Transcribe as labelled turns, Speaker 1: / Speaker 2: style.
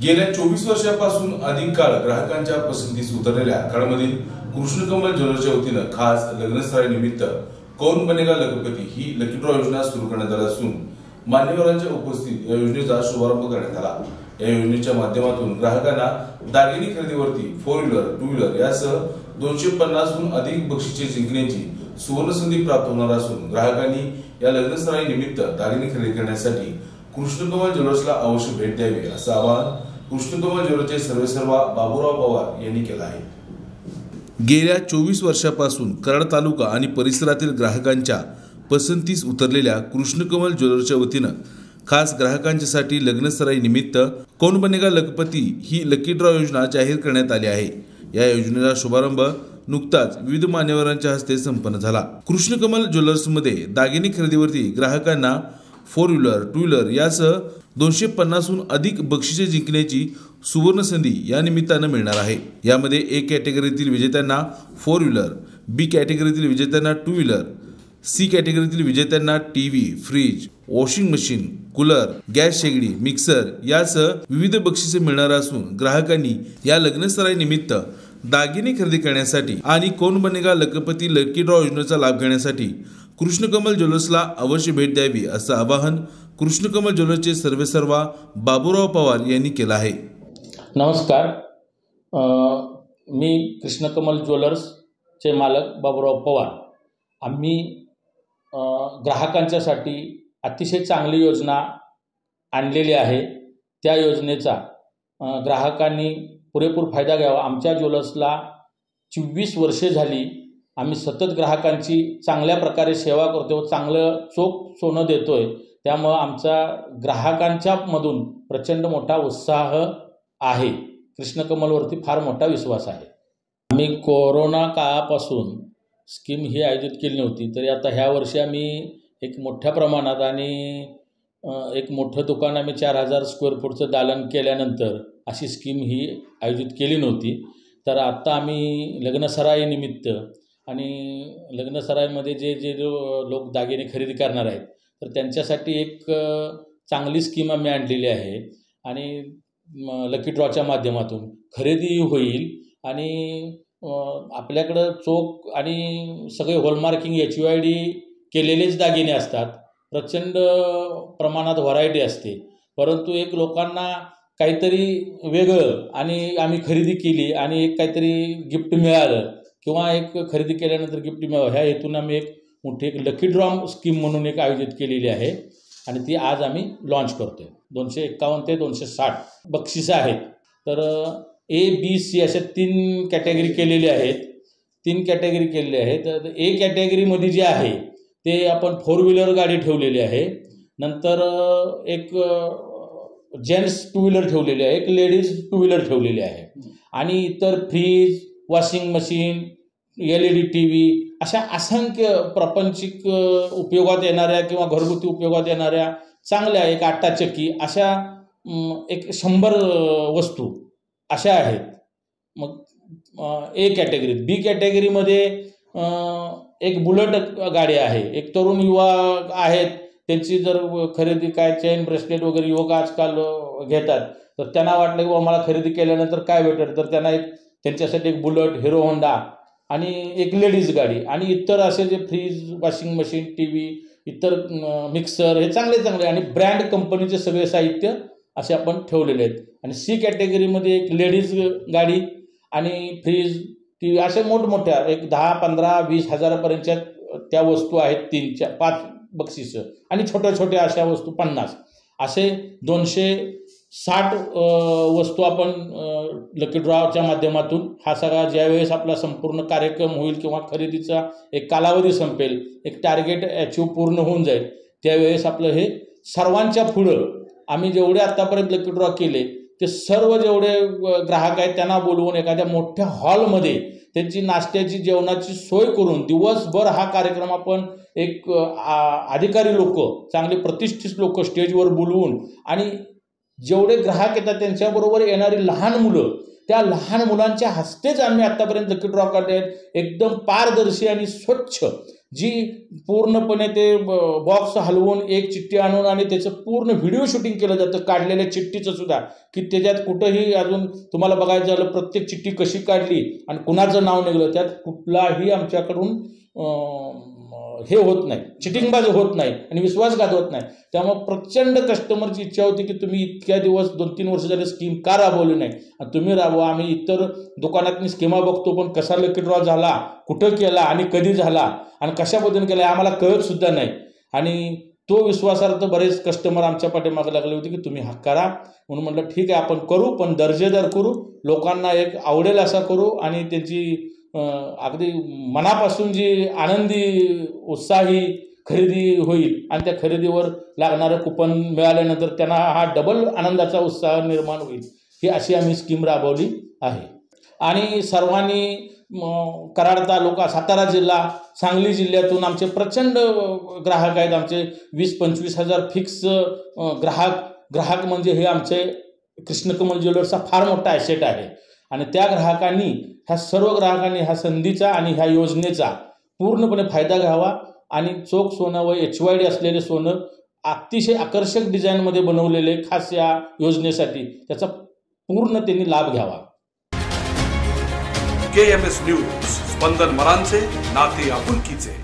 Speaker 1: गेल्या 24 वर्षांपासून अधिक काळ ग्राहकांच्या पसंतीस उतरलेल्या काळामधील कृष्णकमल ज्वेलर्सच्या वतीनं खास लग्नस्थळानिमित्त कौन बनेगा लखपती ही लकी ड्रॉ योजना सुरू करण्यात आली असून मान्यवरांच्या उपस्थितीत या योजनेचा शुभारंभ करण्यात आला। या योजनेच्या माध्यमातून ग्राहकांना दागिने खरेदीवरती 4 व्हीलर 2 व्हीलर यासह 250 हून अधिक बक्षिसे जिंकण्याची सुवर्ण संधी प्राप्त होणार असून ग्राहकांनी या लग्नस्थळानिमित्त दागिने खरेदी करण्यासाठी कृष्णकमल ज्वेलर्सला अवश्य भेट द्यावी असं आवाहन कृष्णकमल ज्वेलर्सचे सर्वेसर्वा बाबूराव पवार यांनी केलं आहे। गेल्या 24 वर्षांपासून कराड तालुका आणि परिसरातील ग्राहकांच्या पसंतीस उतरलेल्या कृष्णकमल ज्वेलर्सच्या वतीनं खास ग्राहकांच्यासाठी लग्नसराईनिमित्त कौन बनेगा लखपती ही लकी ड्रॉ योजना जाहीर करण्यात आली आहे। या योजनेचा शुभारंभ नुकताच विविध मान्यवरांच्या हस्ते संपन्न झाला। कृष्णकमल ज्वेलर्समध्ये दागिने खरेदीवरती ग्राहकांना 4 व्हीलर 2 व्हीलर यासह 250 हून अधिक बक्षिसे जिंकण्याची सुवर्ण संधी या निमित्तानं मिळणार आहे। यामध्ये ए कॅटेगरीतील विजेत्यांना 4 व्हीलर, बी कॅटेगरीतील विजेत्यांना 2 व्हीलर, सी कॅटेगरीतील विजेत्यांना TV, fridge, washing machine, cooler, gas शेगडी, मिक्सर यासह विविध बक्षिसे मिळणार असून ग्राहकांनी या लग्नसराईनिमित्त दागिने खरेदी करण्यासाठी आणि कौन बनेगा लखपती लकी ड्रॉ योजनेचा लाभ घेण्यासाठी कृष्णकमल ज्वेलर्सला अवश्य भेट द्यावी असं आवाहन कृष्णकमल ज्वेलर्सचे सर्वेसर्वा बाबूराव पवार यांनी केलं आहे।
Speaker 2: नमस्कार, मी कृष्णकमल ज्वेलर्सचे मालक बाबूराव पवार। आम्ही ग्राहकांच्यासाठी अतिशय चांगली योजना आणलेली आहे। त्या योजनेचा ग्राहकांनी पुरेपूर फायदा घ्यावा। आमच्या ज्वेलर्सला 24 वर्षे झाली। आम्ही सतत ग्राहकांची चांगल्या प्रकारे सेवा करतो, चांगलं चोख सोनं देतोय। त्यामुळे आमचा ग्राहकांच्या मधून प्रचंड मोठा उत्साह आहे। कृष्णकमलवरती फार मोठा विश्वास आहे। आम्ही कोरोना काळापासून स्कीम ही आयोजित केली नव्हती, तरी आता ह्या वर्षी आम्ही एक मोठ्या प्रमाणात आणि एक मोठं दुकान आम्ही 4000 स्क्वेअर फूटचं दालन केल्यानंतर अशी स्कीम ही आयोजित केली नव्हती। तर आता आम्ही लग्नसराईनिमित्त आणि लग्नसराईमध्ये जे लोक दागिने खरेदी करणार आहेत तर त्यांच्यासाठी एक चांगली स्कीम आम्ही आणलेली आहे आणि लकी ड्रॉच्या माध्यमातून खरेदी होईल आणि आपल्याकडं चोख आणि सगळे हॉलमार्किंग HUID केलेलेच दागिने असतात। प्रचंड प्रमाणात व्हरायटी असते, परंतु एक लोकांना काहीतरी वेगळं आणि आम्ही खरेदी केली आणि एक काहीतरी गिफ्ट मिळालं किंवा एक खरेदी केल्यानंतर गिफ्ट मिळावं ह्या हेतून आम्ही एक मोठी एक लकी ड्रॉ स्कीम म्हणून एक आयोजित केलेली आहे आणि ती आज आम्ही लॉन्च करतोय। 251 ते 260 बक्षिसं आहेत। तर A, B, C अशा 3 कॅटेगरी केलेली आहेत। 3 कॅटेगरी केलेली आहेत। तर A कॅटेगरीमध्ये जे आहे ते आपण 4 व्हीलर गाडी ठेवलेली आहे, नंतर एक जेंट्स 2 व्हीलर ठेवलेली आहे, एक लेडीज 2 व्हीलर ठेवलेली आहे आणि इतर fridge, washing machine, LED TV अशा असंख्य प्रापंचिक उपयोगात येणाऱ्या किंवा घरगुती उपयोगात येणाऱ्या चांगल्या एक 8 चक्की अशा एक 100 वस्तू अशा आहेत। मग A कॅटेगरीत। B कॅटेगरीमध्ये एक बुलेट गाडी आहे। एक तरुण युवा आहेत, त्यांची जर खरेदी काय चेन ब्रेसलेट वगैरे युवक आजकाल घेतात, तर त्यांना वाटलं की मला खरेदी केल्यानंतर काय भेटेल, तर त्यांना एक त्यांच्यासाठी एक बुलेट, हिरो होंडा आणि एक लेडीज गाडी आणि इतर असे जे फ्रीज, वॉशिंग मशीन, TV, इतर मिक्सर हे चांगले आणि ब्रँड कंपनीचे सगळे साहित्य असे आपण ठेवलेले आहेत। आणि C कॅटेगरीमध्ये एक लेडीज गाडी आणि फ्रीज, TV असे मोठमोठ्या एक 10, 15, 20 हजारापर्यंतच्या त्या वस्तू आहेत। 3, 5 बक्षिसं आणि छोट्या अशा वस्तू 50 असे 260 वस्तू आपण लकी ड्रॉच्या माध्यमातून हा सगळा ज्यावेळेस आपला संपूर्ण कार्यक्रम होईल किंवा खरेदीचा एक कालावधी संपेल, एक टार्गेट अचीव पूर्ण होऊन जाईल, त्यावेळेस आपलं हे सर्वांच्या पुढं आम्ही जेवढे आत्तापर्यंत लकी ड्रॉ केले ते सर्व जेवढे ग्राहक आहेत त्यांना बोलवून एखाद्या मोठ्या हॉलमध्ये त्यांची नाश्त्याची जेवणाची सोय करून दिवसभर हा कार्यक्रम आपण एक अधिकारी लोक, चांगले प्रतिष्ठित लोक स्टेजवर बोलवून आणि जेवढे ग्राहक येतात त्यांच्याबरोबर येणारी लहान मुलं, त्या लहान मुलांच्या हस्तेच आम्ही आत्तापर्यंत लकी ड्रॉ करत आहेत। एकदम पारदर्शी आणि स्वच्छ जी पूर्णपणे ते बॉक्स हलवून एक चिठ्ठी आणून आणि त्याचं पूर्ण व्हिडिओ शूटिंग केलं जातं काढलेल्या चिठ्ठीचं सुद्धा, की त्याच्यात कुठंही अजून तुम्हाला बघायचं झालं प्रत्येक चिठ्ठी कशी काढली आणि कुणाचं नाव निघालं, त्यात कुठलाही आमच्याकडून हे होत नाही, चिटिंगबाज होत नाही आणि विश्वासघात होत नाही. त्यामुळे प्रचंड कस्टमरची इच्छा होती की तुम्ही इतक्या दिवस 2-3 वर्ष झाले स्कीम का राबवली नाही आणि तुम्ही राबवा. आम्ही इतर दुकानातनी स्कीमा बघतो, पण कसा लकी ड्रॉ झाला, कुठं केला आणि कधी झाला आणि कशा पद्धतीने केला आम्हाला कळत सुद्धा नाही. आणि तो विश्वासार्थ बरेच कस्टमर आमच्या पाठीमागे लागले होते की तुम्ही हा करा. म्हणून म्हटलं ठीक आहे आपण करू, पण दर्जेदार करू, लोकांना एक आवडेल असा करू आणि त्यांची अगदी मनापासून जी आनंदी उत्साही खरेदी होईल आणि त्या खरेदीवर लागणारं कुपन मिळाल्यानंतर त्यांना हा डबल आनंदाचा उत्साह निर्माण होईल, ही अशी आम्ही स्कीम राबवली आहे. आणि सर्वांनी कराड तालुका, सातारा जिल्हा, सांगली जिल्ह्यातून आमचे प्रचंड ग्राहक आहेत. आमचे 20-25 हजार फिक्स ग्राहक म्हणजे हे आमचे कृष्णकमल ज्वेलर्सचा फार मोठा ॲसेट आहे. आणि त्या ग्राहकांनी, ह्या सर्व ग्राहकांनी ह्या संधीचा आणि ह्या योजनेचा पूर्णपणे फायदा घ्यावा आणि चोख सोनं व HYD असलेले सोनं अतिशय आकर्षक डिझाईनमध्ये बनवलेले खास या योजनेसाठी त्याचा पूर्ण त्यांनी लाभ घ्यावा.
Speaker 3: KMS न्यूज, स्पंदन मरांचे, नाते आपुलकीचे.